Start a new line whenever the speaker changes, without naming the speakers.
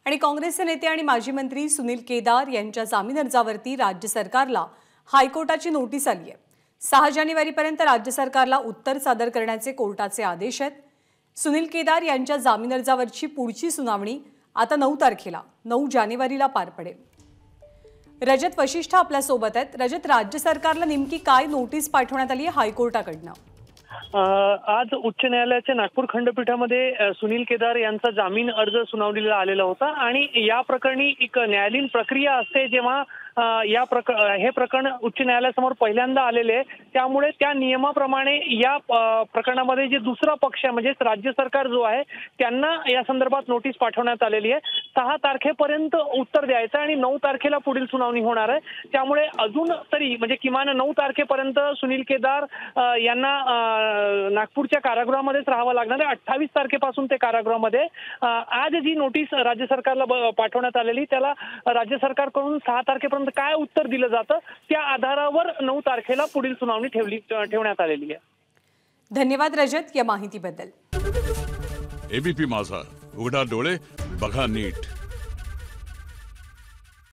आणि काँग्रेसचे नेते आणि माजी मंत्री सुनील केदार यांच्या जामीन अर्जावरती राज्य सरकारला हायकोर्टाची नोटीस आली आहे। 6 जानेवारीपर्यंत राज्य सरकारला उत्तर सादर करण्याचे कोर्टाचे आदेश आहेत। सुनील केदार यांच्या जामीन अर्जावरची पुढची सुनावणी आता 9 तारखेला 9 जानेवारीला पार पडेल। रजत वशिष्ठ आपल्या सोबत आहेत। रजत, राज्य सरकारला नेमकी काय नोटीस पाठवण्यात आली आहे हायकोर्टाकडून?
आज उच्च न्यायालयाच्या नागपूर खंडपीठामध्ये सुनील केदार यांचा जामीन अर्ज सुनावणीला आलेला होता आणि या प्रकरणी एक न्यायालयीन प्रक्रिया असते। जेव्हा हे प्रकरण उच्च न्यायालयासमोर पहिल्यांदा आलेले आहे, त्यामुळे त्या नियमाप्रमाणे या प्रकरणामध्ये जे दुसरा पक्ष आहे म्हणजे राज्य सरकार जो आहे त्यांना या संदर्भात नोटीस पाठवण्यात आलेली आहे। 6 तारखेपर्यंत उत्तर द्यायचं आणि 9 तारखेला पुढील सुनावणी होणार आहे। त्यामुळे अजून तरी म्हणजे किमान 9 तारखेपर्यंत सुनील केदार यांना नागपूरच्या कारागृहामध्येच राहावं लागणार आहे। 28 तारखेपासून ते कारागृहामध्ये। आज जी नोटीस राज्य सरकारला पाठवण्यात आलेली त्याला राज्य सरकारकडून 6 तारखेपर्यंत काय उत्तर दिलं जातं त्या आधारावर 9 तारखेला पुढील सुनावणी ठेवण्यात आलेली आहे।
धन्यवाद रजत या माहितीबद्दल।
एबीपी माझा, उघडा डोळे बघा नीट।